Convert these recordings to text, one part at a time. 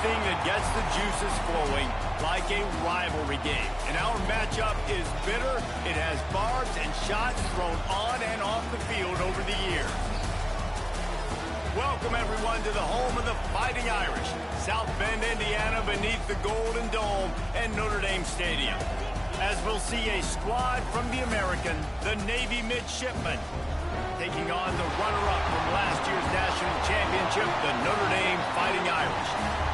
anything that gets the juices flowing, like a rivalry game. And our matchup is bitter. It has barbs and shots thrown on and off the field over the years. Welcome, everyone, to the home of the Fighting Irish, South Bend, Indiana, beneath the Golden Dome and Notre Dame Stadium. As we'll see a squad from the American, the Navy Midshipman, taking on the runner-up from last year's national championship, the Notre Dame Fighting Irish.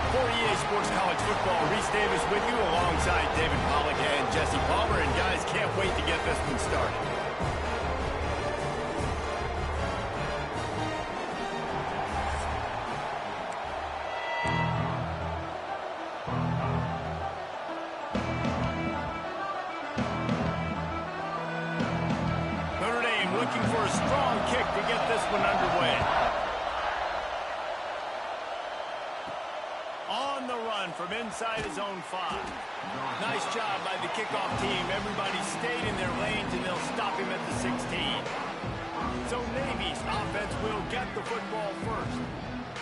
For EA Sports College Football, Reese Davis with you alongside David Pollack and Jesse Palmer. And guys, can't wait to get this one started. Notre Dame looking for a strong kick to get this one underway. On the run from inside his own 5. Nice job by the kickoff team. Everybody stayed in their lanes, and they'll stop him at the 16. So Navy's offense will get the football first.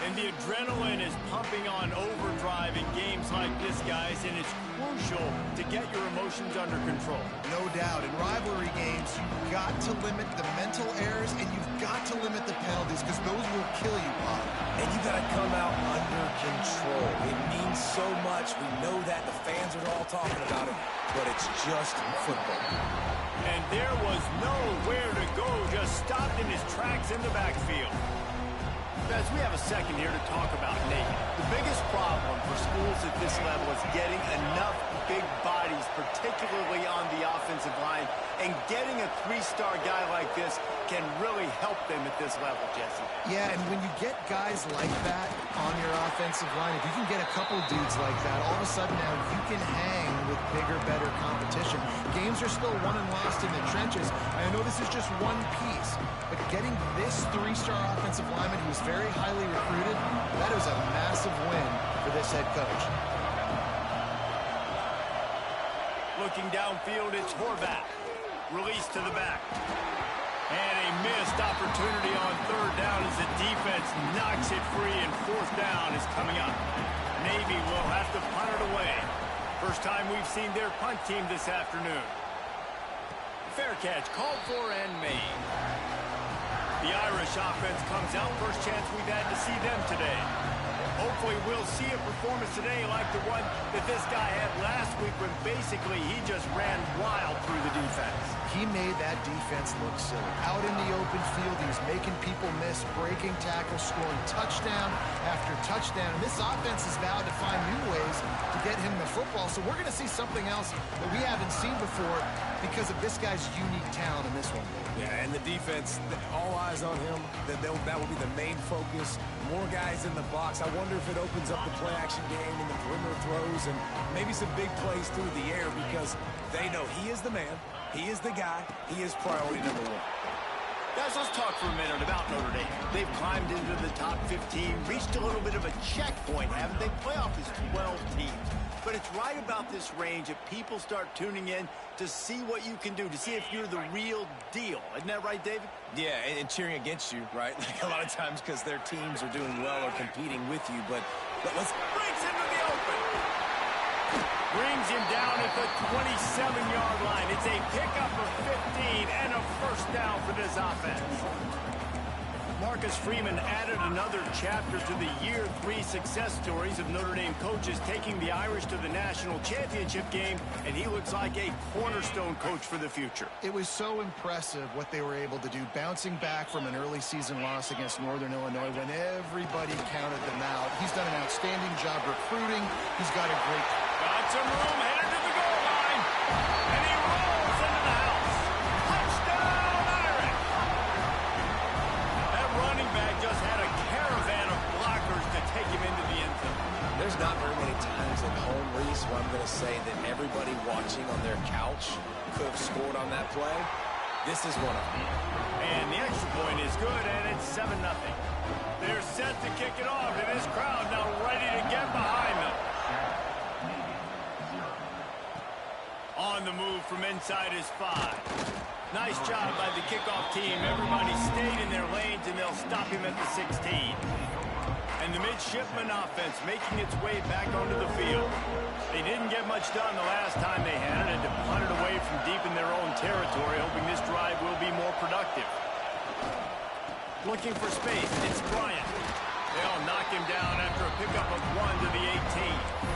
And the adrenaline is pumping on overdrive in games like this, guys, and it's crucial to get your emotions under control. No doubt. In rivalry games, you've got to limit the mental errors, and you've got to limit the penalties, because those will kill you, Bob. And you got to come out under control. It means so much. We know that. The fans are all talking about it, but it's just football. And there was nowhere to go, just stopped in his tracks in the backfield. Guys, we have a second here to talk about Navy. The biggest problem for schools at this level is getting enough big bodies, particularly on the offensive line, and getting a 3-star guy like this can really help them at this level, Jesse. Yeah, and when you get guys like that on your offensive line, if you can get a couple dudes like that, all of a sudden now you can hang with bigger, better competition. Games are still won and lost in the trenches. I know this is just one piece, but getting this 3-star offensive lineman who's very highly recruited, that is a massive win for this head coach. Looking downfield, it's Horvath. Release to the back. And a missed opportunity on 3rd down as the defense knocks it free, and 4th down is coming up. Navy will have to punt it away. First time we've seen their punt team this afternoon. Fair catch called for and made. The Irish offense comes out. First chance we've had to see them today. Hopefully we'll see a performance today like the one that this guy had last week when basically he just ran wild through the defense. He made that defense look silly. Out in the open field, he was making people miss, breaking tackles, scoring touchdown after touchdown. And this offense is vowed to find new ways to get him the football. So we're going to see something else that we haven't seen before because of this guy's unique talent in this one. Yeah, and the defense, all eyes on him. That will be the main focus. More guys in the box. I wonder if it opens up the play-action game and the perimeter throws and maybe some big plays through the air, because they know he is the man, he is the guy, he is priority number 1. Guys, let's talk for a minute about Notre Dame. They've climbed into the top 15, reached a little bit of a checkpoint, haven't they? Playoff is 12 teams. But it's right about this range that people start tuning in to see what you can do, to see if you're the real deal. Isn't that right, David? Yeah, and cheering against you, right? Like a lot of times because their teams are doing well or competing with you. But let's... Brings him to the open. Brings him down at the 27-yard line. It's a pickup of 15 and a 1st down for this offense. Marcus Freeman added another chapter to the year 3 success stories of Notre Dame coaches taking the Irish to the national championship game, and he looks like a cornerstone coach for the future. It was so impressive what they were able to do, bouncing back from an early season loss against Northern Illinois when everybody counted them out. He's done an outstanding job recruiting. He's got a great... Got some room, headed to the goal line, and he rolls into the house. Touchdown, Irish! That running back just had a caravan of blockers to take him into the end zone. There's not very many times at home, Reese, where I'm going to say that everybody watching on their couch could have scored on that play. This is one of them. And the extra point is good, and it's 7-0. They're set to kick it off, and this crowd now ready to get behind them. On the move from inside his 5. Nice job by the kickoff team. Everybody stayed in their lanes, and they'll stop him at the 16. And And the Midshipman offense making its way back onto the field. They didn't get much done the last time they had it, and to punt it away from deep in their own territory, hoping this drive will be more productive. Looking for space, it's Bryant. They'll knock him down after a pickup of 1 to the 18.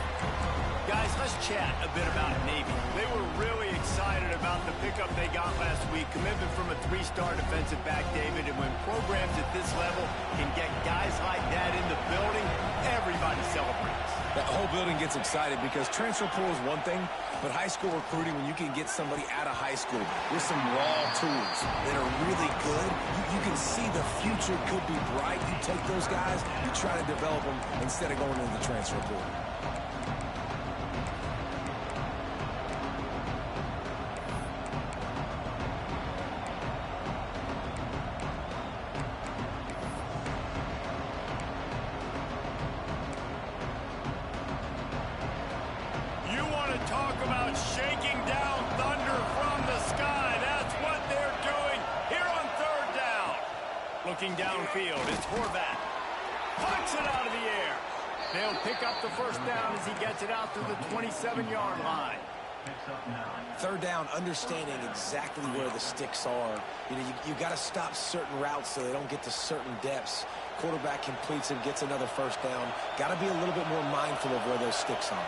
Guys, let's chat a bit about Navy. They were really excited about the pickup they got last week. Commitment from a 3-star defensive back, David. And when programs at this level can get guys like that in the building, everybody celebrates. The whole building gets excited because transfer pool is one thing, but high school recruiting, when you can get somebody out of high school with some raw tools that are really good, you can see the future could be bright. You take those guys, you try to develop them instead of going into the transfer pool. Talk about shaking down thunder from the sky. That's what they're doing here on 3rd down. Looking downfield, it's Horvath. Punch it out of the air. They'll pick up the 1st down as he gets it out to the 27-yard line. 3rd down, understanding exactly where the sticks are. You got to stop certain routes so they don't get to certain depths. Quarterback completes and gets another 1st down. Got to be a little bit more mindful of where those sticks are.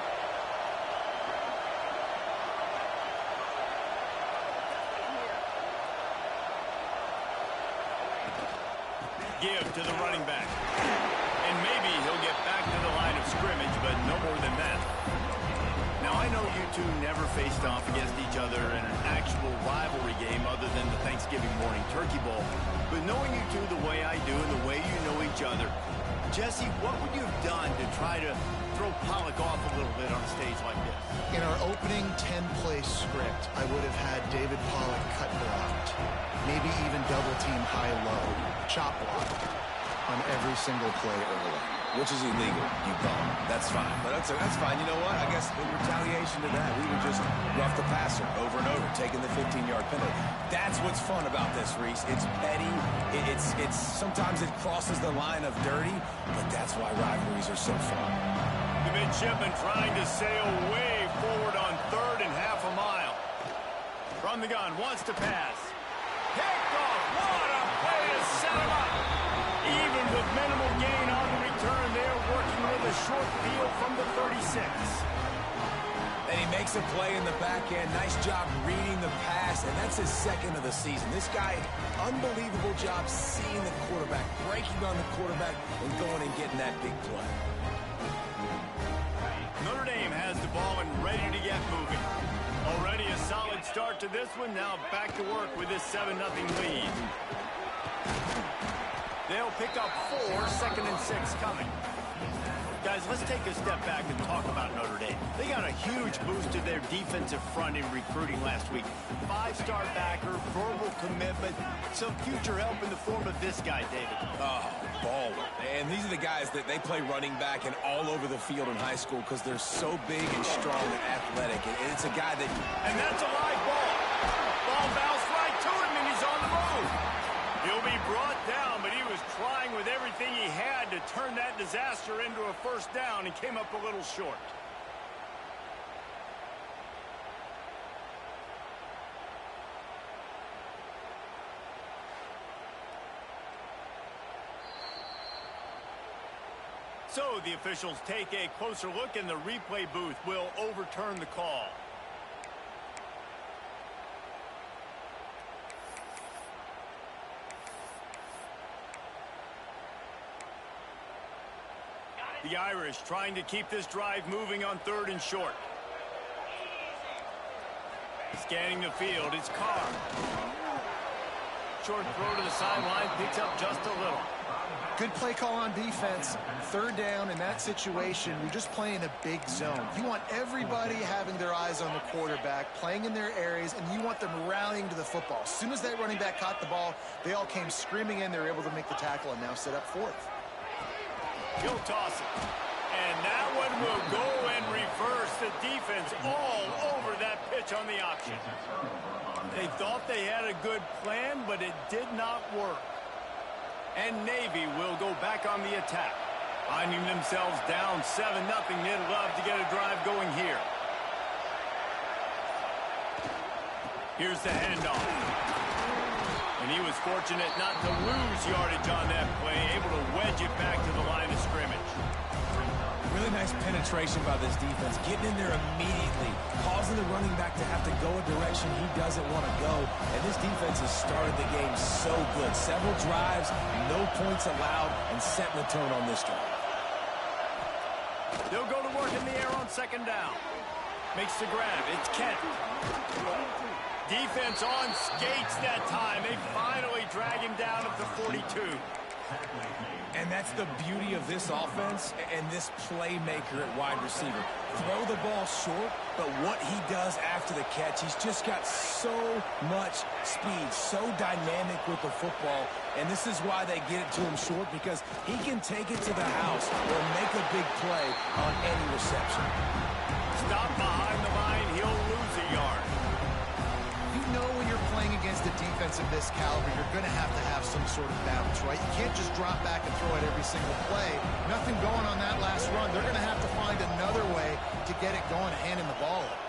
Give to the running back. And maybe he'll get back to the line of scrimmage, but no more than that. Now, I know you two never faced off against each other in an actual rivalry game other than the Thanksgiving morning turkey bowl. But knowing you two the way I do and the way you know each other, Jesse, what would you have done to try to throw Pollock off a little bit on a stage like this? In our opening 10-play script, I would have had David Pollock cut blocked. Maybe even double-team high-low, chop block on every single play early. Which is illegal, you call it. That's fine. But that's fine. You know what? I guess in retaliation to that, we would just rough the passer over and over, taking the 15-yard penalty. That's what's fun about this, Reese. It's petty. It's sometimes it crosses the line of dirty, but that's why rivalries are so fun. The Midshipman trying to sail way forward on 3rd and half a mile. From the gun, wants to pass. Picked off. What a play to set him up. Even with minimal gain on the return, they're working with a short field from the 36. And he makes a play in the back end. Nice job reading the pass, and that's his 2nd of the season. This guy, unbelievable job seeing the quarterback, breaking on the quarterback, and going and getting that big play. Notre Dame has the ball and ready to get moving. Already a solid start to this one. Now back to work with this 7-0 lead. They'll pick up 4, 2nd and 6 coming. Guys, let's take a step back and talk about Notre Dame. They got a huge boost to their defensive front in recruiting last week. 5-star backer, verbal commitment, some future help in the form of this guy, David. Oh, baller. And these are the guys that they play running back and all over the field in high school because they're so big and strong and athletic. And it's a guy that... And that's a live ball. Ball bounced right to him, and he's on the move. He'll be brought down, but he was trying with everything he had to turn that disaster into a 1st down and came up a little short. So the officials take a closer look, and the replay booth will overturn the call. The Irish trying to keep this drive moving on 3rd and short. Scanning the field, it's Carr. Short throw to the sideline, picks up just a little. Good play call on defense. 3rd down in that situation, you're just playing a big zone. You want everybody having their eyes on the quarterback, playing in their areas, and you want them rallying to the football. As soon as that running back caught the ball, they all came screaming in. They were able to make the tackle and now set up 4th. He'll toss it. And that one will go and reverse. The defense all over that pitch on the option. They thought they had a good plan, but it did not work. And Navy will go back on the attack. Finding themselves down 7-0, they'd love to get a drive going here. Here's the handoff. And he was fortunate not to lose yardage on that play, able to wedge it back to the line of scrimmage. Really nice penetration by this defense, getting in there immediately, causing the running back to have to go a direction he doesn't want to go. And this defense has started the game so good. Several drives, no points allowed, and setting the tone on this drive. They'll go to work in the air on second down. Makes the grab. It's Kent. Defense on skates that time. They finally drag him down at the 42. And that's the beauty of this offense and this playmaker at wide receiver. Throw the ball short, but what he does after the catch, he's just got so much speed, so dynamic with the football. And this is why they get it to him short, because he can take it to the house or make a big play on any reception. Stop behind the line, he'll lose a yard. You know when you're playing against a defense of this caliber, you're going to have some sort of balance, right? You can't just drop back and throw it every single play. Nothing going on that last run. They're going to have to find another way to get it going, handing the ball off.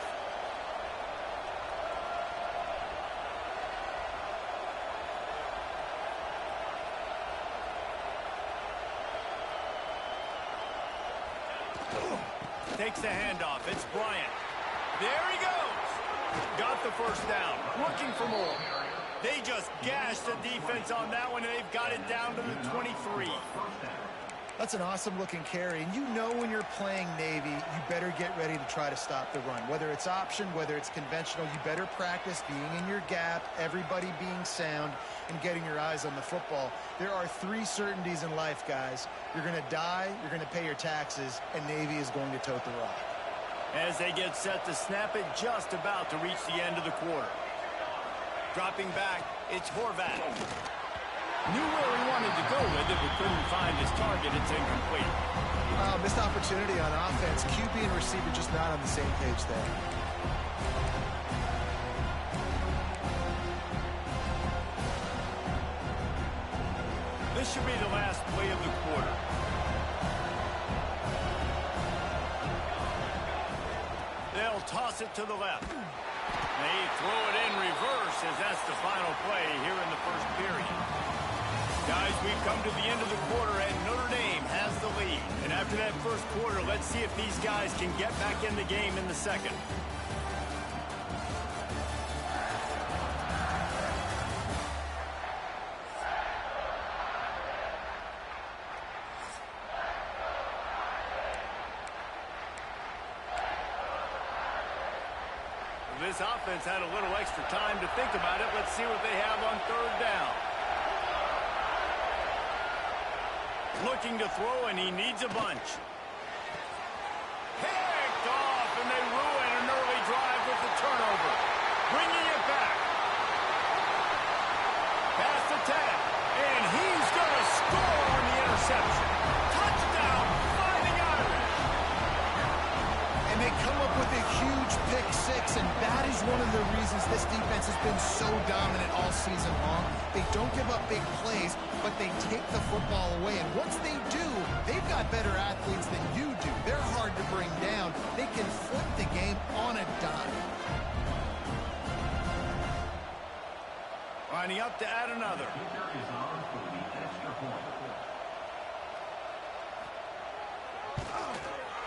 Takes the handoff. It's Bryant. There he goes. Got the first down. Looking for more. They just gashed the defense on that one, and they've got it down to the 23. That's an awesome-looking carry. And you know when you're playing Navy, you better get ready to try to stop the run. Whether it's option, whether it's conventional, you better practice being in your gap, everybody being sound, and getting your eyes on the football. There are 3 certainties in life, guys. You're going to die, you're going to pay your taxes, and Navy is going to tote the rock. As they get set to snap it, just about to reach the end of the quarter. Dropping back, it's Horvath. Knew where he wanted to go with it, but couldn't find his target. It's incomplete. Missed opportunity on offense. QB and receiver just not on the same page there. This should be the last play of the quarter. They'll toss it to the left. They throw it in reverse as that's the final play here in the first period. Guys, we've come to the end of the quarter, and Notre Dame has the lead. And after that first quarter, let's see if these guys can get back in the game in the second. This offense had a little extra time to think about it. Let's see what they have on third down. Looking to throw, and he needs a bunch. Picked off, and they ruin an early drive with the turnover. Bringing it back. Past the 10, and he's going to score on the interception. Touchdown, Fighting Irish. And they come up with a huge pick six, and that is one of the reasons this defense has been so dominant all season long. They don't give up big plays, but they take the football away. And once they do, they've got better athletes than you do. They're hard to bring down. They can flip the game on a dime. Lining up to add another.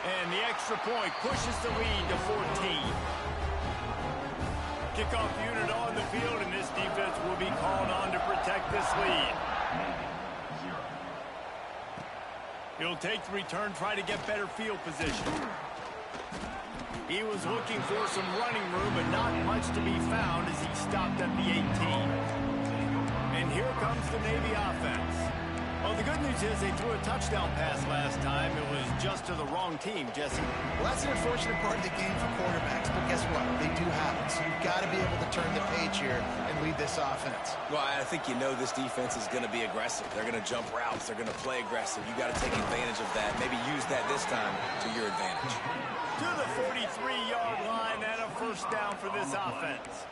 And the extra point pushes the lead to 14. Kickoff unit on the field, and this defense will be called on to protect this lead. He'll take the return, try to get better field position. He was looking for some running room, but not much to be found as he stopped at the 18. And here comes the Navy offense. Well, the good news is they threw a touchdown pass last time. It was just to the wrong team, Jesse. Well, that's an unfortunate part of the game for quarterbacks, but guess what? They do have it, so you've got to be able to turn the page here and lead this offense. Well, I think you know this defense is going to be aggressive. They're going to jump routes. They're going to play aggressive. You got to take advantage of that. Maybe use that this time to your advantage. To the 43-yard line and a first down for this offense.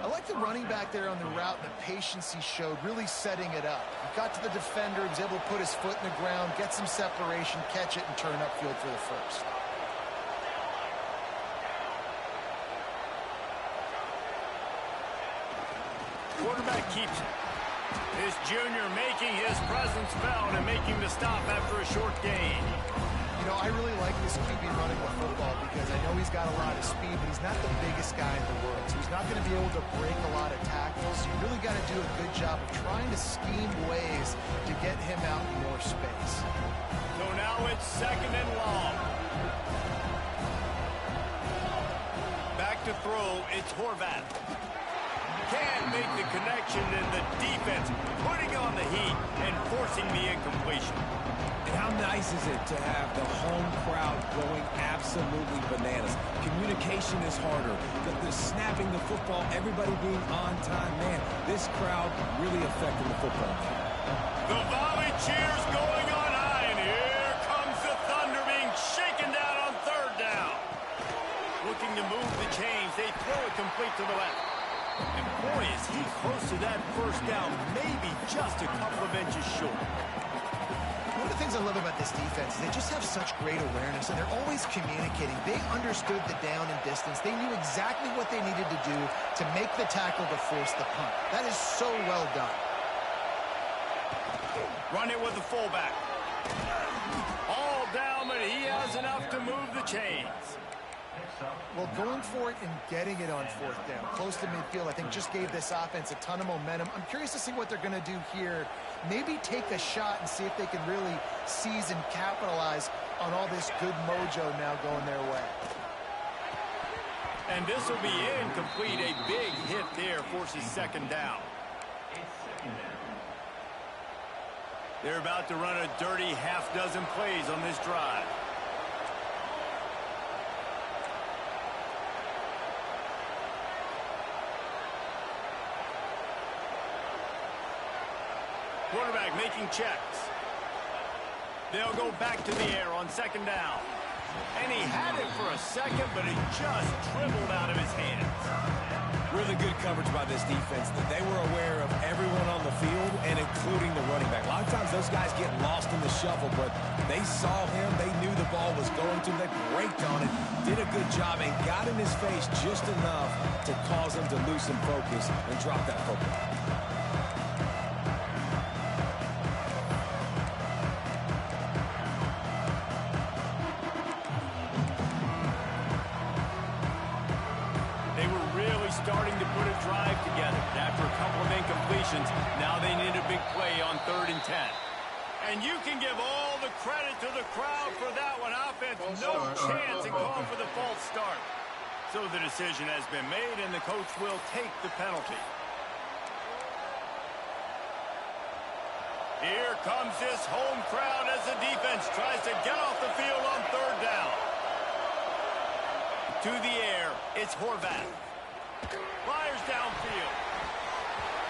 I like the running back there on the route and the patience he showed, really setting it up. He got to the defender, he was able to put his foot in the ground, get some separation, catch it, and turn upfield for the first. Quarterback keeps it. This junior making his presence felt and making the stop after a short gain. You know, I really like this QB running the football because I know he's got a lot of speed, but he's not the biggest guy in the world. So he's not going to be able to break a lot of tackles. So you really got to do a good job of trying to scheme ways to get him out in more space. So now it's 2nd and long. Back to throw, it's Horvath. Can't make the connection, and the defense putting on the heat and forcing the incompletion. And how nice is it to have the home crowd going absolutely bananas? Communication is harder. The snapping the football, everybody being on time. Man, this crowd really affecting the football game. The volley cheers going on high, and here comes the Thunder being shaken down on 3rd down. Looking to move the chains, they throw it complete to the left. And boy, is he close to that 1st down, maybe just a couple of inches short. One of the things I love about this defense is they just have such great awareness, and they're always communicating. They understood the down and distance. They knew exactly what they needed to do to make the tackle to force the punt. That is so well done. Run it with the fullback. All down, but he has enough to move the chains. Well, going for it and getting it on 4th down, close to midfield, I think just gave this offense a ton of momentum. I'm curious to see what they're going to do here. Maybe take a shot and see if they can really seize and capitalize on all this good mojo now going their way. And this will be incomplete. A big hit there forces 2nd down. They're about to run a dirty half-dozen plays on this drive. Quarterback making checks. They'll go back to the air on 2nd down. And he had it for a second, but it just dribbled out of his hands. Really good coverage by this defense. They were aware of everyone on the field, and including the running back. A lot of times those guys get lost in the shuffle, but they saw him. They knew the ball was going to. They braked on it, did a good job, and got in his face just enough to cause him to lose some focus and drop that football. Starting to put a drive together. After a couple of incompletions, now they need a big play on 3rd and 10. And you can give all the credit to the crowd for that one. Offense, no chance in calling for the false start. So the decision has been made, and the coach will take the penalty. Here comes this home crowd as the defense tries to get off the field on 3rd down. To the air, it's Horvath. Fires downfield.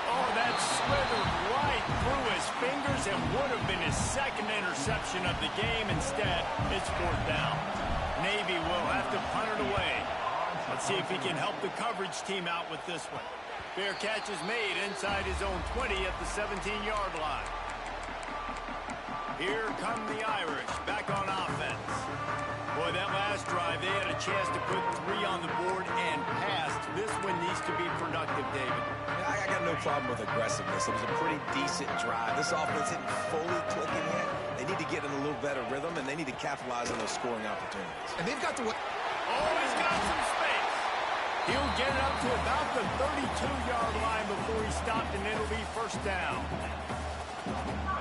Oh, that slithered right through his fingers and would have been his 2nd interception of the game. Instead, it's 4th down. Navy will have to punt it away. Let's see if he can help the coverage team out with this one. Fair catch is made inside his own 20 at the 17-yard line. Here come the Irish back on offense. Boy, that last drive, they had a chance to put 3 on the board and passed. This one needs to be productive, David. I got no problem with aggressiveness. It was a pretty decent drive. This offense isn't fully clicking yet. They need to get in a little better rhythm, and they need to capitalize on those scoring opportunities. And they've got to... Oh, he's got some space. He'll get it up to about the 32-yard line before he stopped, and it'll be 1st down.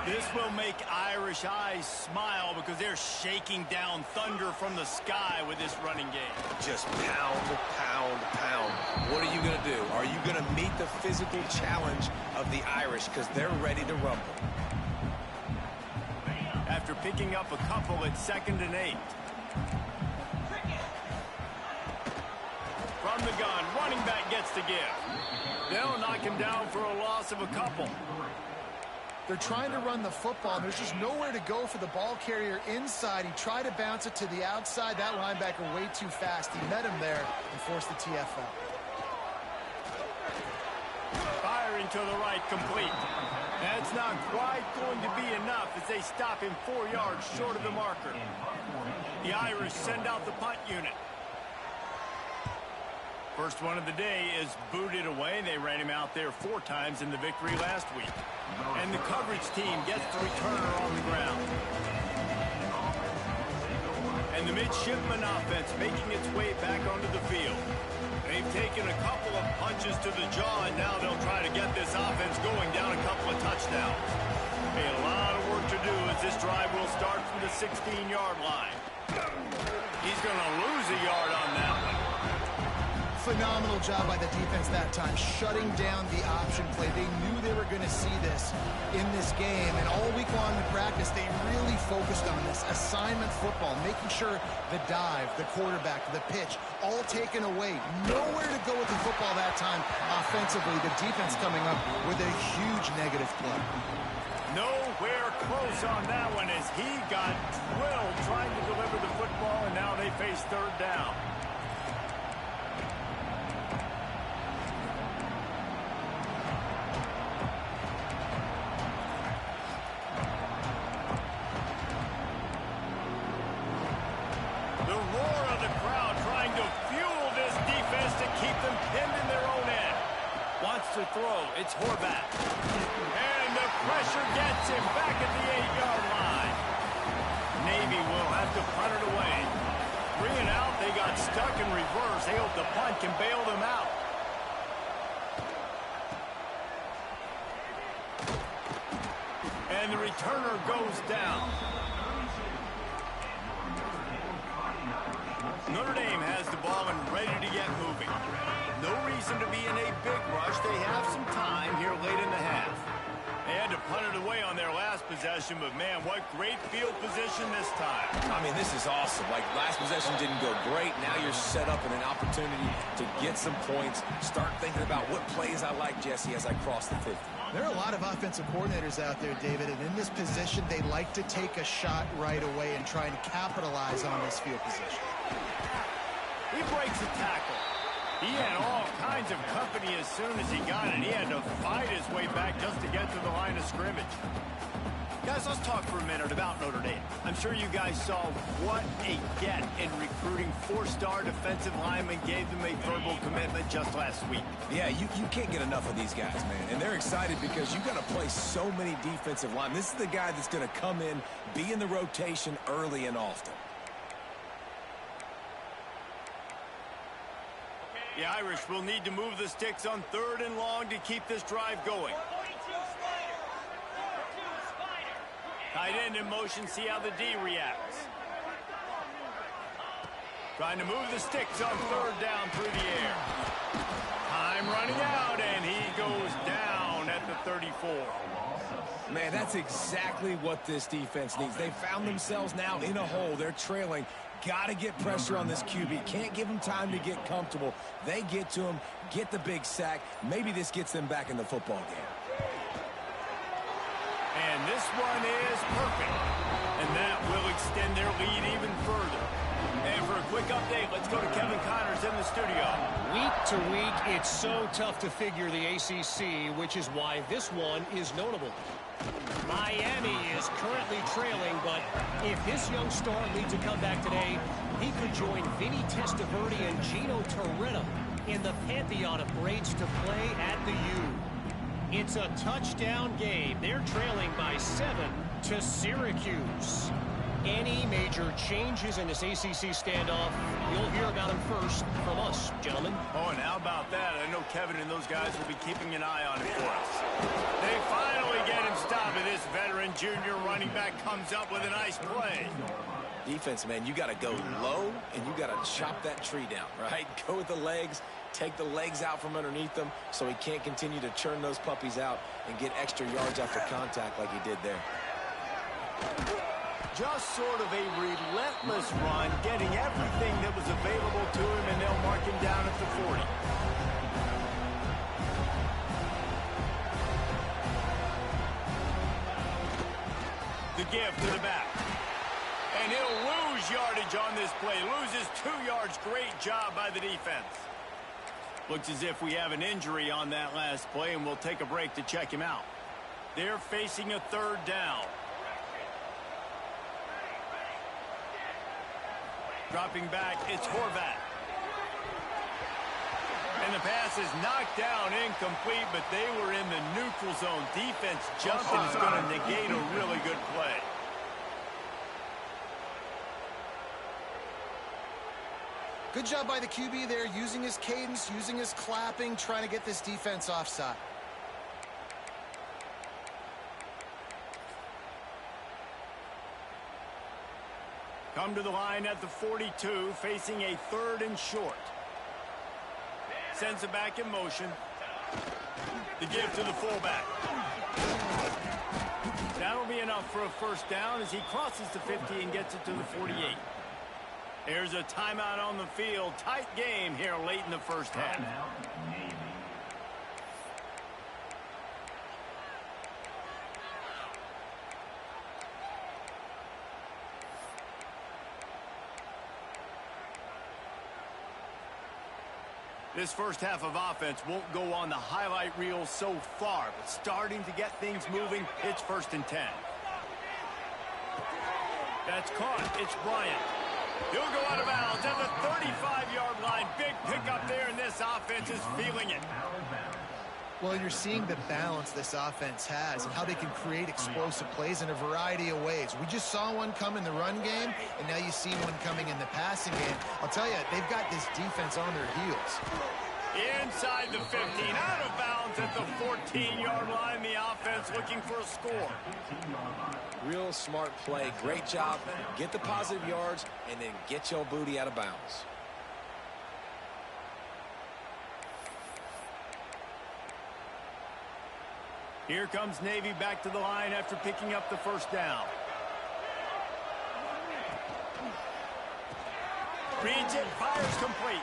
This will make Irish eyes smile because they're shaking down thunder from the sky with this running game. Just pound, pound, pound. What are you going to do? Are you going to meet the physical challenge of the Irish because they're ready to rumble? After picking up a couple, it's 2nd and 8. From the gun, running back gets to give. They'll knock him down for a loss of a couple. They're trying to run the football, and there's just nowhere to go for the ball carrier inside. He tried to bounce it to the outside. That linebacker way too fast. He met him there and forced the TFL. to the right, complete. That's not quite going to be enough as they stop him 4 yards short of the marker. The Irish send out the punt unit. First one of the day is booted away. They ran him out there 4 times in the victory last week. And the coverage team gets the returner on the ground. And the Midshipman offense making its way back onto the field. They've taken a couple of punches to the jaw, and now they'll try to get this offense going down a couple of touchdowns. A lot of work to do as this drive will start from the 16-yard line. He's going to lose a yard on that one. Phenomenal job by the defense that time, shutting down the option play. They knew they were going to see this in this game, and all week long in practice, they really focused on this assignment football, making sure the dive, the quarterback, the pitch, all taken away. Nowhere to go with the football that time offensively. The defense coming up with a huge negative play. Nowhere close on that one as he got drilled trying to deliver the football, and now they face third down. The roar of the crowd trying to fuel this defense to keep them pinned in their own end. Wants to throw. It's Horvath. And the pressure gets him back at the 8-yard line. Navy will have to punt it away. 3 and out. They got stuck in reverse. They hope the punt can bail them out. And the returner goes down. Notre Dame has the ball and ready to get moving. No reason to be in a big rush. They have some time here late in the half. They had to punt it away on their last possession, but man, what great field position this time. I mean, this is awesome. Like, last possession didn't go great. Now you're set up in an opportunity to get some points. Start thinking about what plays I like, Jesse, as I cross the 50. There are a lot of offensive coordinators out there, David, and in this position, they like to take a shot right away and try and capitalize on this field position. He breaks a tackle. He had all kinds of company as soon as he got it. He had to fight his way back just to get to the line of scrimmage. Guys, let's talk for a minute about Notre Dame. I'm sure you guys saw what a get in recruiting 4-star defensive linemen, gave them a verbal commitment just last week. Yeah, you can't get enough of these guys, man. And they're excited because you got to play so many defensive linemen. This is the guy that's going to come in, be in the rotation early and often. The Irish will need to move the sticks on 3rd and long to keep this drive going. Tight end in motion, see how the D reacts. Trying to move the sticks on 3rd down through the air. Time running out, and he goes down at the 34. Man, that's exactly what this defense needs. They found themselves now in a hole. They're trailing. Got to get pressure on this QB. Can't give him time to get comfortable. They get to him, get the big sack. Maybe this gets them back in the football game. And this one is perfect. And that will extend their lead even further. And for a quick update, let's go to Kevin Connors in the studio. Week to week, it's so tough to figure the ACC, which is why this one is notable. Miami is currently trailing, but if this young star leads a comeback today, he could join Vinny Testaverde and Gino Toretta in the pantheon of greats to play at the U. It's a touchdown game. They're trailing by 7 to Syracuse. Any major changes in this ACC standoff, you'll hear about them first from us, gentlemen. Oh, and how about that? I know Kevin and those guys will be keeping an eye on it for us. They finally get him stopped, and this veteran junior running back comes up with a nice play. Defense, man, you got to go low, and you got to chop that tree down, right? Go with the legs, take the legs out from underneath them so he can't continue to churn those puppies out and get extra yards after contact like he did there. Just sort of a relentless run, getting everything that was available to him, and they'll mark him down at the 40. The give to the back. And he'll lose yardage on this play. Loses 2 yards. Great job by the defense. Looks as if we have an injury on that last play, and we'll take a break to check him out. They're facing a third down. Dropping back, it's Horvat. And the pass is knocked down, incomplete, but they were in the neutral zone. Defense jumped and is going to negate a really good play. Good job by the QB there, using his cadence, using his clapping, trying to get this defense offside. Come to the line at the 42, facing a third and short. Sends it back in motion. The give to the fullback. That'll be enough for a first down as he crosses the 50 and gets it to the 48. There's a timeout on the field. Tight game here late in the first half. This first half of offense won't go on the highlight reel so far, but starting to get things moving. It's 1st and 10. That's caught. It's Bryant. He'll go out of bounds at the 35-yard line. Big pickup there, and this offense is feeling it. Well, you're seeing the balance this offense has and how they can create explosive plays in a variety of ways. We just saw one come in the run game, and now you see one coming in the passing game. I'll tell you, they've got this defense on their heels. Inside the 15, out of bounds at the 14-yard line. The offense looking for a score. Real smart play. Great job. Get the positive yards, and then get your booty out of bounds. Here comes Navy back to the line after picking up the first down. Reads it, fires complete.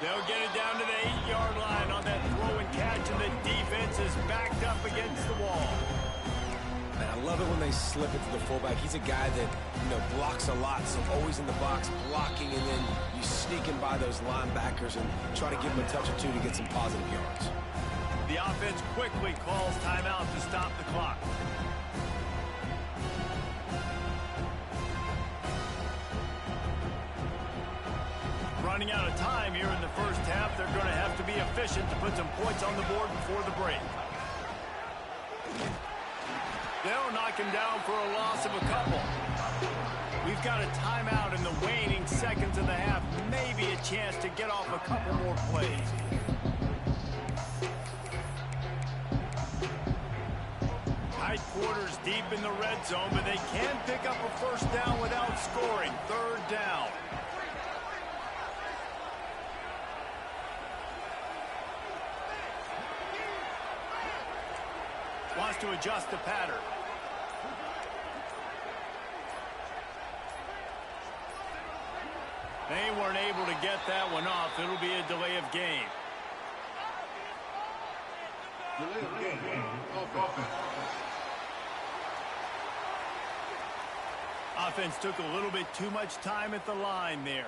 They'll get it down to the 8-yard line on that throw and catch, and the defense is backed up against the wall. And I love it when they slip it to the fullback. He's a guy that, blocks a lot, so always in the box blocking, and then you sneak in by those linebackers and try to give him a touch or two to get some positive yards. The offense quickly calls timeout to stop the clock. Running out of time here in the first half. They're going to have to be efficient to put some points on the board before the break. They'll knock him down for a loss of a couple. We've got a timeout in the waning seconds of the half. Maybe a chance to get off a couple more plays. Tight quarters deep in the red zone, but they can pick up a first down without scoring. Third down. Wants to adjust the pattern. They weren't able to get that one off. It'll be a delay of game. Offense took a little bit too much time at the line there.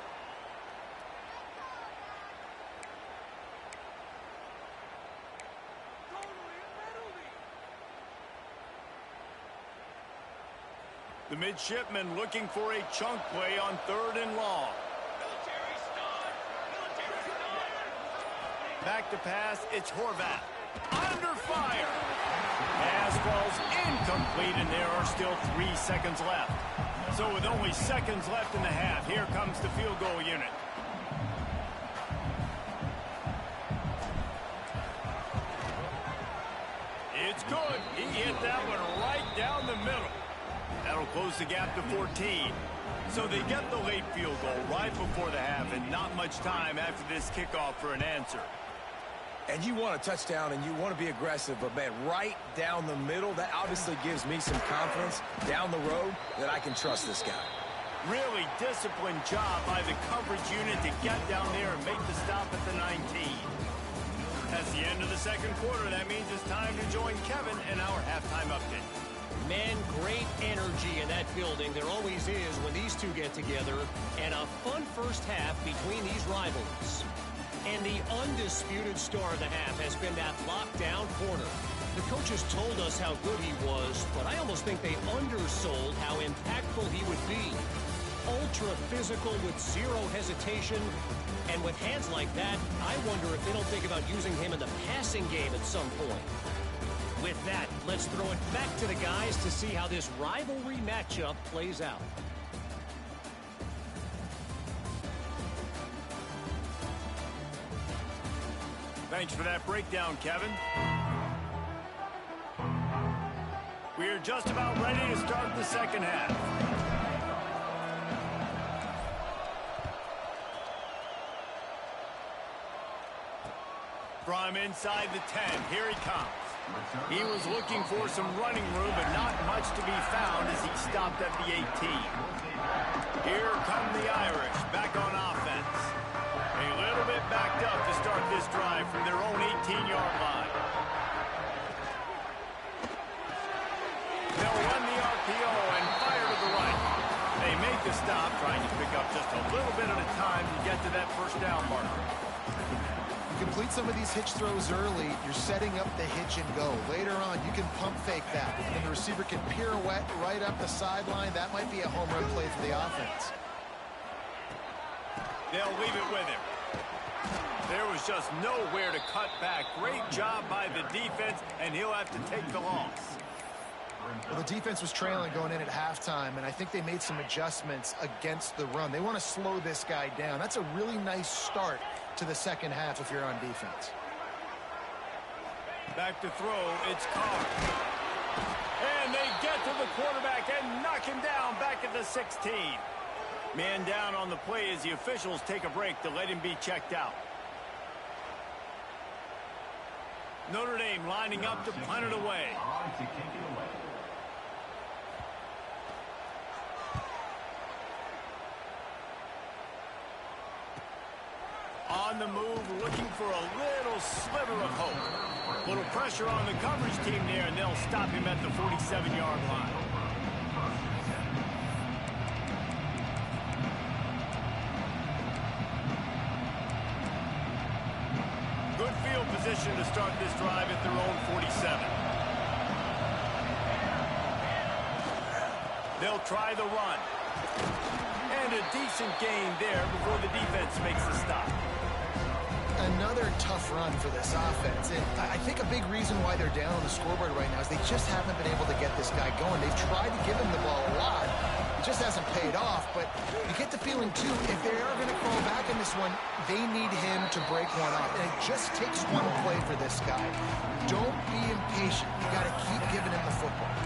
The midshipman looking for a chunk play on 3rd and long. Back to pass, it's Horvat. Under fire. Pass falls incomplete, and there are still 3 seconds left. So with only seconds left in the half, here comes the field goal unit. It's good. He hit that one right down the middle. That'll close the gap to 14. So they get the late field goal right before the half, and not much time after this kickoff for an answer. And you want a touchdown, and you want to be aggressive, but, man, right down the middle, that obviously gives me some confidence down the road that I can trust this guy. Really disciplined job by the coverage unit to get down there and make the stop at the 19. That's the end of the second quarter. That means it's time to join Kevin in our halftime update. Man, great energy in that building. There always is when these two get together. And a fun first half between these rivals. And the undisputed star of the half has been that lockdown corner. The coaches told us how good he was, but I almost think they undersold how impactful he would be. Ultra physical with zero hesitation. And with hands like that, I wonder if they don't think about using him in the passing game at some point. With that, let's throw it back to the guys to see how this rivalry matchup plays out. Thanks for that breakdown, Kevin. We are just about ready to start the second half. From inside the 10, here he comes. He was looking for some running room, but not much to be found as he stopped at the 18. Here come the Irish, back on offense. A little bit backed up to start this drive from their own 18-yard line. They'll run the RPO and fire to the right. They make the stop, trying to pick up just a little bit at a time to get to that first down marker. Complete some of these hitch throws early, you're setting up the hitch and go. Later on, you can pump fake that, and the receiver can pirouette right up the sideline. That might be a home run play for the offense. They'll leave it with him. There was just nowhere to cut back. Great job by the defense, and he'll have to take the loss. Well, the defense was trailing going in at halftime, and I think they made some adjustments against the run. They want to slow this guy down. That's a really nice start to the second half if you're on defense. Back to throw, it's Carr. And they get to the quarterback and knock him down back at the 16. Man down on the play as the officials take a break to let him be checked out. Notre Dame lining up to punt it away. On the move, looking for a little sliver of hope. Little pressure on the coverage team there, and they'll stop him at the 47-yard line. Good field position to start this drive at their own 47. They'll try the run. And a decent gain there before the defense makes the stop. Another tough run for this offense. And I think a big reason why they're down on the scoreboard right now is they just haven't been able to get this guy going. They've tried to give him the ball a lot. It just hasn't paid off. But you get the feeling, too, if they are going to crawl back in this one, they need him to break one off. And it just takes one play for this guy. Don't be impatient. You got to keep giving him the football.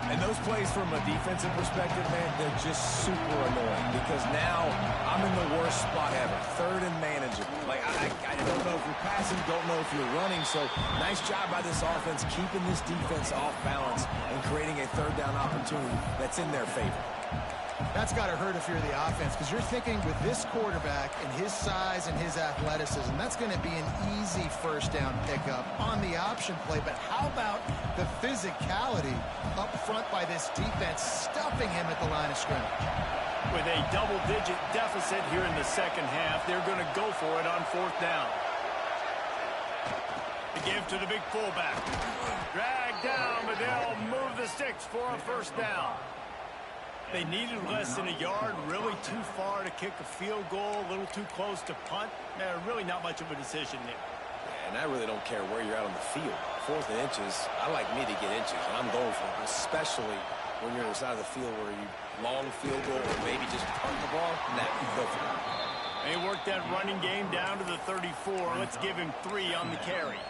And those plays from a defensive perspective, man, they're just super annoying because now I'm in the worst spot ever. Third and manageable. Like, I don't know if you're passing, don't know if you're running. So nice job by this offense keeping this defense off balance and creating a third down opportunity that's in their favor. That's got to hurt if you're the offense because you're thinking with this quarterback and his size and his athleticism, that's going to be an easy first down pickup on the option play. But how about the physicality up front by this defense, stuffing him at the line of scrimmage? With a double-digit deficit here in the second half, they're going to go for it on fourth down. To give to the big fullback. Drag down, but they'll move the sticks for a first down. They needed less than a yard, really too far to kick a field goal, a little too close to punt. Really not much of a decision there. And I really don't care where you're at on the field. Fourth and inches, I like me to get inches, and I'm going for it, especially when you're on the side of the field where you long field goal or maybe just punt the ball. Nah, go for it. They worked that running game down to the 34. Let's give him 3 on the carry.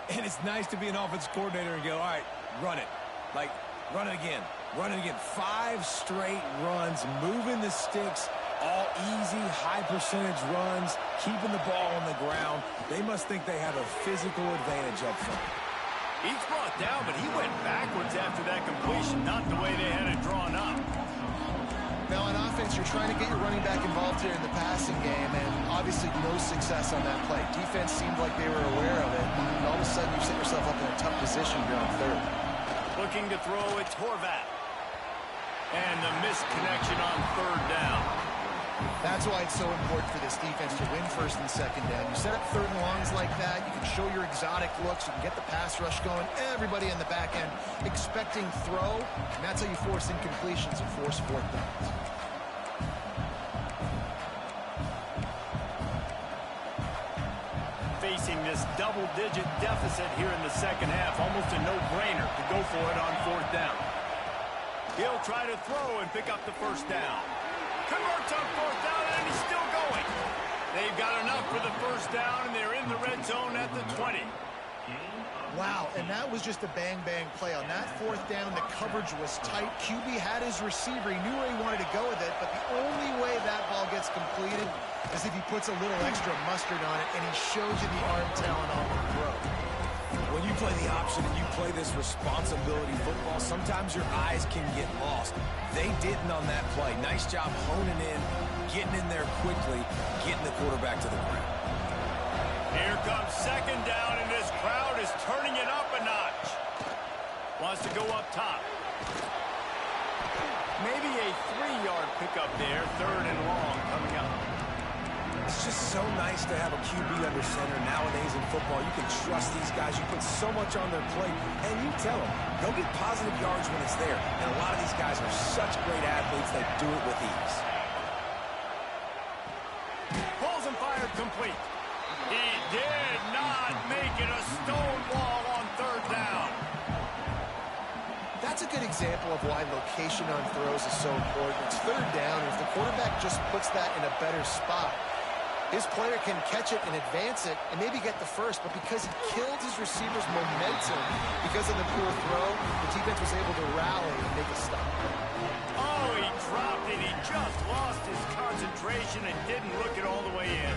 And it's nice to be an offense coordinator and go, all right, run it. Like, run it again. Run it again. 5 straight runs, moving the sticks, all easy, high percentage runs, keeping the ball on the ground. They must think they have a physical advantage up front. He's brought down, but he went backwards after that completion, not the way they had it drawn up. Now, on offense, you're trying to get your running back involved here in the passing game, and obviously no success on that play. Defense seemed like they were aware of it, and all of a sudden you set yourself up in a tough position here on third. Looking to throw, it's Horvat. And the missed connection on third down. That's why it's so important for this defense to win first and second down. You set up third and longs like that, you can show your exotic looks, you can get the pass rush going, everybody in the back end expecting throw, and that's how you force incompletions and force fourth downs. Facing this double-digit deficit here in the second half, almost a no-brainer to go for it on fourth down. He'll try to throw and pick up the first down. Converts on fourth down, and he's still going. They've got enough for the first down, and they're in the red zone at the 20. Wow, and that was just a bang-bang play. On that fourth down, the coverage was tight. QB had his receiver. He knew where he wanted to go with it, but the only way that ball gets completed is if he puts a little extra mustard on it, and he shows you the arm talent on the throw. When you play the option and you play this responsibility football, sometimes your eyes can get lost. They didn't on that play. Nice job honing in, getting in there quickly, getting the quarterback to the ground. Here comes second down, and this crowd is turning it up a notch. Wants to go up top. Maybe a 3-yard pickup there, third and long coming up. It's just so nice to have a QB under center nowadays in football. You can trust these guys. You put so much on their plate, and you tell them, go get positive yards when it's there. And a lot of these guys are such great athletes, they do it with ease. Pulls and fired complete. He did not make it a stone wall on third down. That's a good example of why location on throws is so important. It's third down, and if the quarterback just puts that in a better spot, his player can catch it and advance it and maybe get the first, but because he killed his receiver's momentum because of the poor throw, the defense was able to rally and make a stop. Oh, he dropped it. He just lost his concentration and didn't look it all the way in.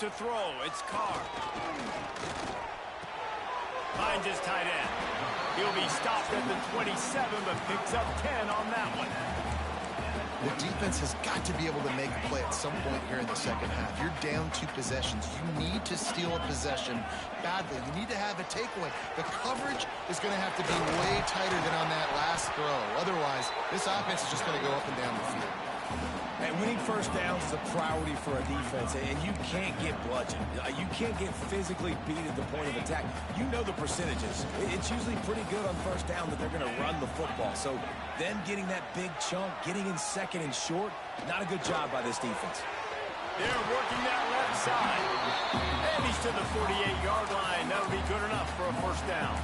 To throw, it's Carr. Finds his tight end. He'll be stopped at the 27, but picks up 10 on that one. The defense has got to be able to make a play at some point here in the second half. You're down 2 possessions. You need to steal a possession badly. You need to have a takeaway. The coverage is going to have to be way tighter than on that last throw. Otherwise, this offense is just going to go up and down the field. And winning first downs is a priority for a defense, and you can't get bludgeoned. You can't get physically beat at the point of attack. You know the percentages. It's usually pretty good on first down that they're going to run the football. So then getting that big chunk, getting in second and short, not a good job by this defense. They're working that left side. And he's to the 48-yard line. That'll be good enough for a first down.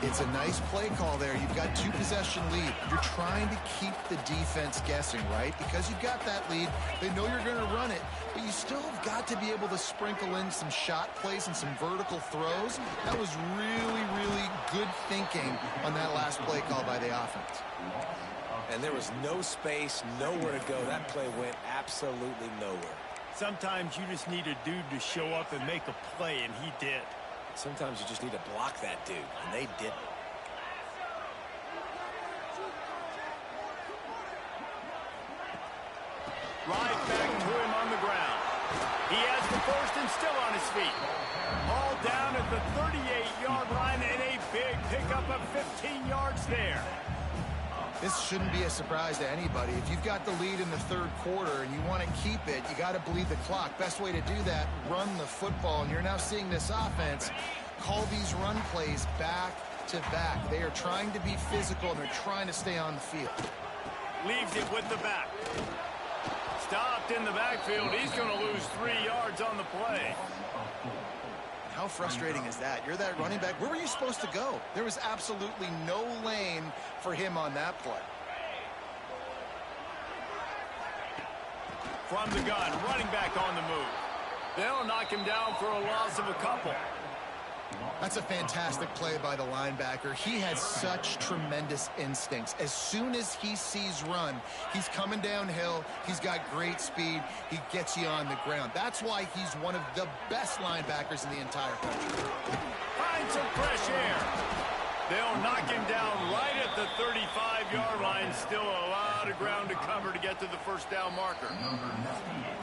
It's a nice play call there. You've got 2 possession lead. You're trying to keep the defense guessing, right? Because you've got that lead. They know you're going to run it, but you still have got to be able to sprinkle in some shot plays and some vertical throws. That was really, really good thinking on that last play call by the offense. And there was no space, nowhere to go. That play went absolutely nowhere. Sometimes you just need a dude to show up and make a play, and he did. Sometimes you just need to block that dude, and they didn't. Right back to him on the ground. He has the first and still on his feet. All down at the 38-yard line, and a big pickup of 15 yards there. This shouldn't be a surprise to anybody. If you've got the lead in the third quarter and you want to keep it, you got to bleed the clock. Best way to do that, run the football. And you're now seeing this offense call these run plays back to back. They are trying to be physical, and they're trying to stay on the field. Leaves it with the back. Stopped in the backfield. He's going to lose 3 yards on the play. How frustrating is that? You're that running back. Where were you supposed to go? There was absolutely no lane for him on that play. From the gun, running back on the move. They'll knock him down for a loss of a couple. That's a fantastic play by the linebacker. He has such tremendous instincts. As soon as he sees run, he's coming downhill. He's got great speed. He gets you on the ground. That's why he's one of the best linebackers in the entire country. Finds some fresh air. They'll knock him down right at the 35-yard line. Still a lot of ground to cover to get to the first down marker.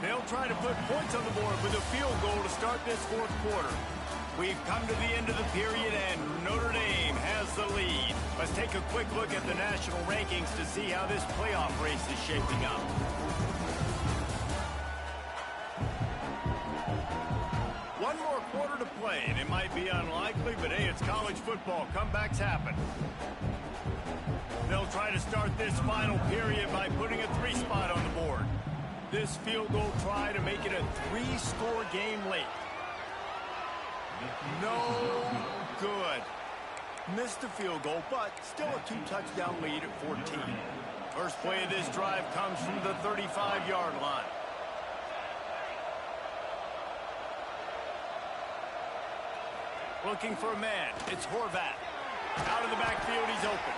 They'll try to put points on the board with a field goal to start this fourth quarter. We've come to the end of the period, and Notre Dame has the lead. Let's take a quick look at the national rankings to see how this playoff race is shaping up. One more quarter to play, and it might be unlikely, but hey, it's college football. Comebacks happen. They'll try to start this final period by putting a 3 spot on the board. This field goal try to make it a 3-score game late. No good. Missed the field goal, but still a 2-touchdown lead at 14. First play of this drive comes from the 35-yard line. Looking for a man. It's Horvath. Out of the backfield, he's open.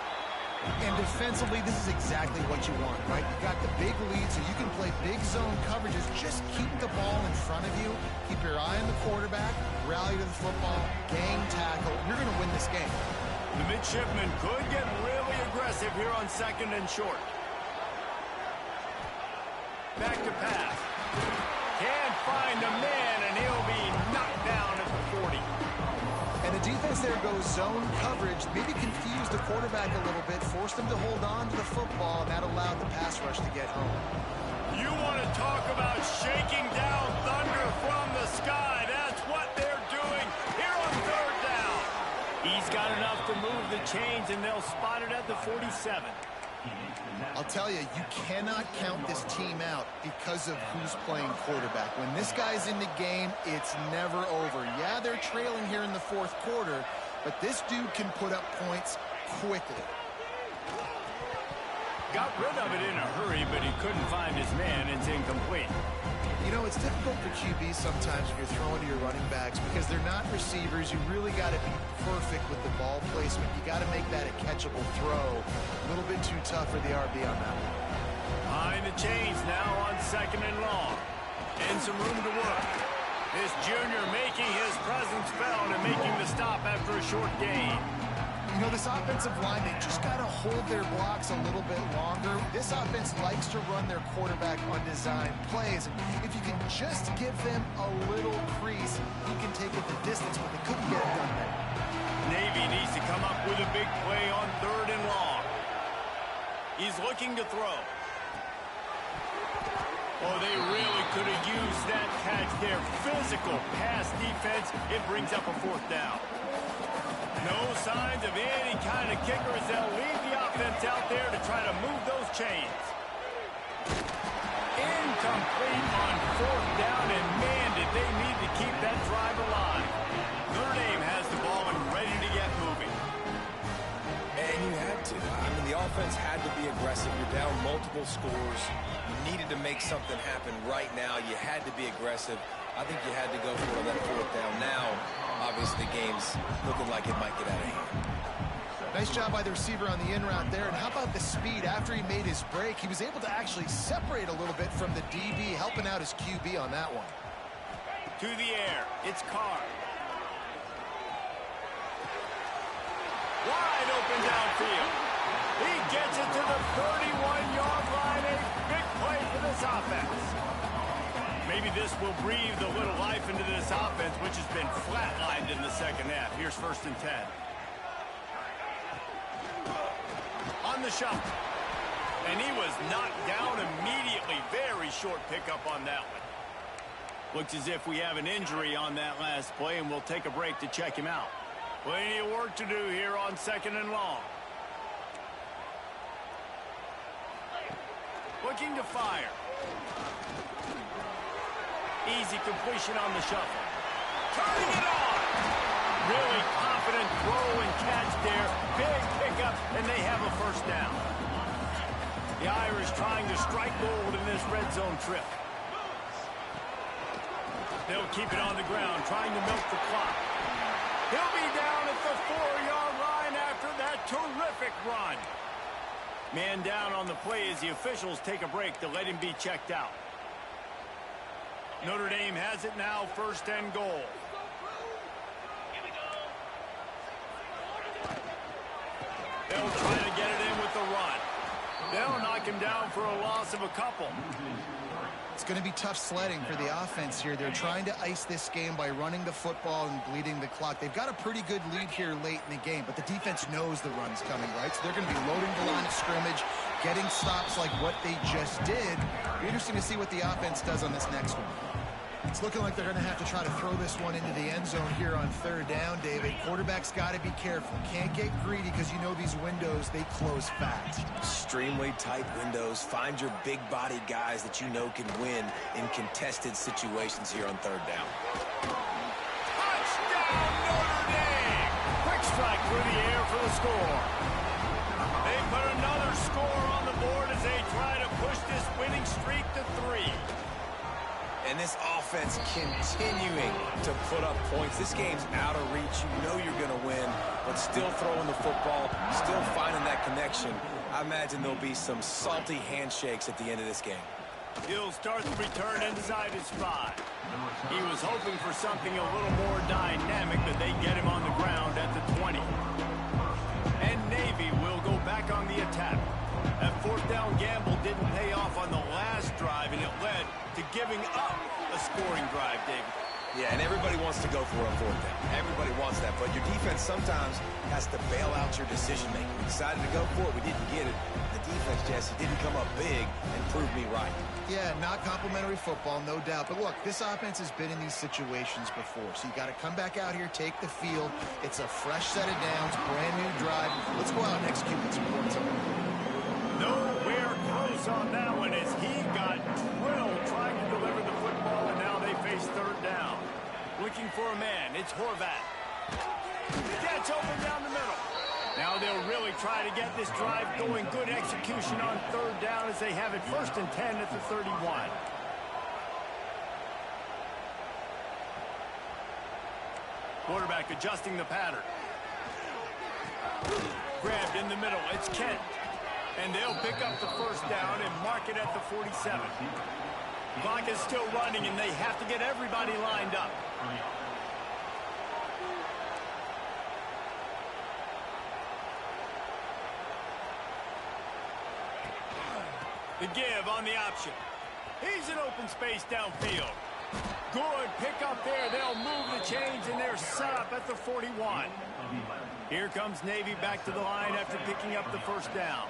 And defensively, this is exactly what you want, right? You got the big lead, so you can play big zone coverages. Just keep the ball in front of you. Keep your eye on the quarterback. Rally to the football. Gang tackle. You're going to win this game. The Midshipman could get really aggressive here on 2nd and short. Back to pass. Can't find a man, and he'll be knocked down at the 40. And the defense there goes zone coverage, maybe confused the quarterback a little bit, forced him to hold on to the football, and that allowed the pass rush to get home. You want to talk about shaking down thunder from the sky. That's what they're doing here on 3rd down. He's got enough to move the chains, and they'll spot it at the 47. I'll tell you, you cannot count this team out because of who's playing quarterback. When this guy's in the game, it's never over. Yeah, they're trailing here in the 4th quarter, but this dude can put up points quickly. Got rid of it in a hurry, but he couldn't find his man. It's incomplete. You know, it's difficult for QBs sometimes when you're throwing to your running backs because they're not receivers. You really got to be perfect with the ball placement. You got to make that a catchable throw. A little bit too tough for the RB on that one. Behind the chains now on 2nd and long. And some room to work. This junior making his presence felt and making the stop after a short gain. You know, this offensive line, they just got to hold their blocks a little bit longer. This offense likes to run their quarterback on design plays. And if you can just give them a little crease, he can take it the distance, but they couldn't get it done there. Navy needs to come up with a big play on 3rd and long. He's looking to throw. Oh, they really could have used that catch there. Physical pass defense. It brings up a 4th down. No signs of any kind of kicker as they'll leave the offense out there to try to move those chains. Incomplete on 4th down, and man, did they need to keep that drive alive. Notre Dame has the ball and ready to get moving. And you had to. I mean, the offense had to be aggressive. You're down multiple scores. You needed to make something happen right now. You had to be aggressive. I think you had to go for it on that 4th down. Now, obviously, the game's looking like it might get out of hand. Nice job by the receiver on the in route there. And how about the speed? After he made his break, he was able to actually separate a little bit from the DB, helping out his QB on that one. To the air. It's Carr. Wide open downfield. He gets it to the 31-yard line. A big play for this offense. Maybe this will breathe a little life into this offense, which has been flatlined in the 2nd half. Here's 1st and 10. On the shuffle. And he was knocked down immediately. Very short pickup on that one. Looks as if we have an injury on that last play, and we'll take a break to check him out. Plenty of work to do here on 2nd and long. Looking to fire. Easy completion on the shuffle. Turning it on. Really confident throw and catch there. Big pickup, and they have a 1st down. The Irish trying to strike gold in this red zone trip. They'll keep it on the ground, trying to milk the clock. He'll be down at the 4-yard line after that terrific run. Man down on the play as the officials take a break to let him be checked out. Notre Dame has it now, 1st and goal. They'll try to get it in with the run. They'll knock him down for a loss of a couple. It's going to be tough sledding for the offense here. They're trying to ice this game by running the football and bleeding the clock. They've got a pretty good lead here late in the game, but the defense knows the run's coming, right? So they're going to be loading the line of scrimmage, getting stops like what they just did. It'll be interesting to see what the offense does on this next one. It's looking like they're going to have to try to throw this one into the end zone here on third down, David. Quarterback's got to be careful. Can't get greedy because you know these windows, they close fast. Extremely tight windows. Find your big body guys that you know can win in contested situations here on third down. Touchdown, Notre Dame! Quick strike through the air for the score. They put another score on the board as they try to push this winning streak to 3. And this offense continuing to put up points. This game's out of reach. You know you're going to win, but still throwing the football, still finding that connection. I imagine there'll be some salty handshakes at the end of this game. He'll start the return inside his 5. He was hoping for something a little more dynamic, but they get him on the ground at the 20. And Navy will go back on the attack. That fourth down gamble didn't pay off on the last drive, and it led to giving up a scoring drive, David. Yeah, and everybody wants to go for it on fourth down. Everybody wants that, but your defense sometimes has to bail out your decision-making. We decided to go for it. We didn't get it. The defense, Jesse, didn't come up big and prove me right. Yeah, not complimentary football, no doubt. But look, this offense has been in these situations before, so you got to come back out here, take the field. It's a fresh set of downs, brand new drive. Let's go out and execute what's important. Nowhere close on that one as he got drilled trying to deliver the football, and now they face third down. Looking for a man, it's Horvath. Gets open down the middle. Now they'll really try to get this drive going. Good execution on third down as they have it 1st and 10 at the 31. Quarterback adjusting the pattern. Grabbed in the middle, it's Kent. And they'll pick up the first down and mark it at the 47. Clock is still running, and they have to get everybody lined up. The give on the option. He's in open space downfield. Good pick up there. They'll move the chains, and they're set up at the 41. Here comes Navy back to the line after picking up the first down.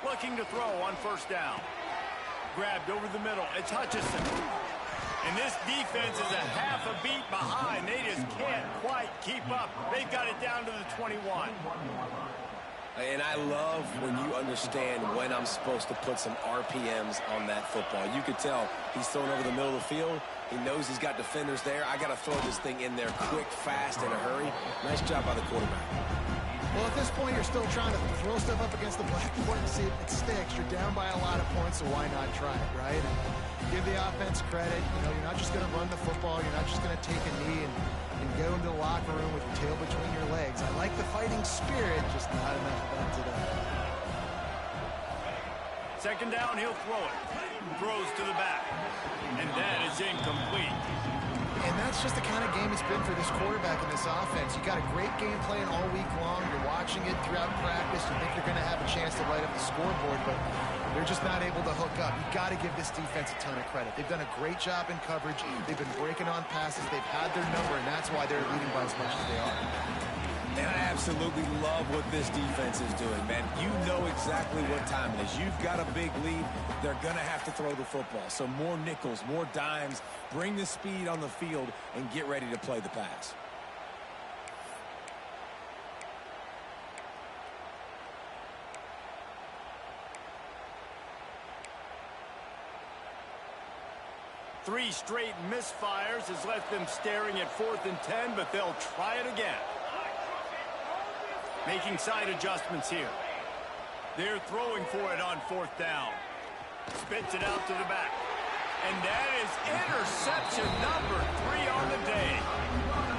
Looking to throw on first down. Grabbed over the middle. It's Hutchison. And this defense is a half a beat behind. They just can't quite keep up. They've got it down to the 21. And I love when you understand when I'm supposed to put some RPMs on that football. You could tell he's thrown over the middle of the field. He knows he's got defenders there. I got to throw this thing in there quick, fast, in a hurry. Nice job by the quarterback. Well, at this point, you're still trying to throw stuff up against the blackboard and see if it sticks. You're down by a lot of points, so why not try it, right? And give the offense credit. You know, you're not just going to run the football. You're not just going to take a knee and go into the locker room with your tail between your legs. I like the fighting spirit, just not enough of that today. Second down, he'll throw it. Throws to the back. And that is incomplete. And that's just the kind of game it's been for this quarterback in this offense. You got a great game plan all week long. You're watching it throughout practice. You think you're going to have a chance to light up the scoreboard, but they're just not able to hook up. You got to give this defense a ton of credit. They've done a great job in coverage. They've been breaking on passes. They've had their number, and that's why they're leading by as much as they are. And I absolutely love what this defense is doing, man. You know exactly what time it is. You've got a big lead. They're going to have to throw the football. So more nickels, more dimes. Bring the speed on the field and get ready to play the pass. Three straight misfires has left them staring at 4th and 10, but they'll try it again. Making side adjustments here. They're throwing for it on 4th down. Spits it out to the back. And that is interception number 3 on the day.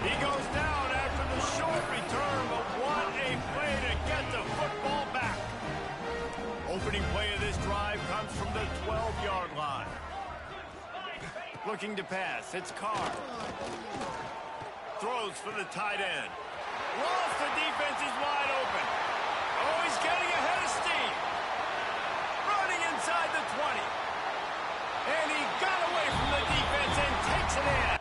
He goes down after the short return, but what a play to get the football back. Opening play of this drive comes from the 12-yard line. Looking to pass. It's Carr. Throws for the tight end. Lost, the defense is wide open. Oh, he's getting ahead of steam. Running inside. the 20. And he got away from the defense and takes it in.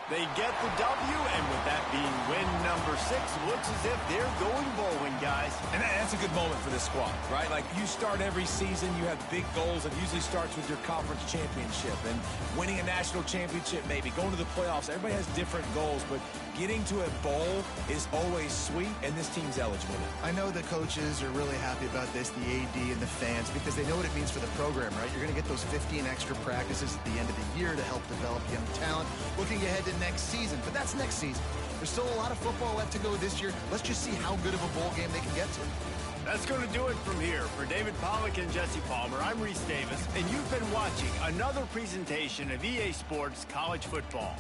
They get the W, and with that being win number 6, looks as if they're going bowling, guys. And that's a good moment for this squad, right? Like, you start every season, you have big goals. It usually starts with your conference championship and winning a national championship, maybe going to the playoffs. Everybody has different goals, but getting to a bowl is always sweet, and this team's eligible now. I know the coaches are really happy about this, the AD and the fans, because they know what it means for the program, right? You're going to get those 15 extra practices at the end of the year to help develop young talent. Looking ahead to next season, but that's next season. There's still a lot of football left to go this year. Let's just see how good of a bowl game they can get to. That's going to do it from here. For David Pollack and Jesse Palmer, I'm Reese Davis, and you've been watching another presentation of EA Sports College Football.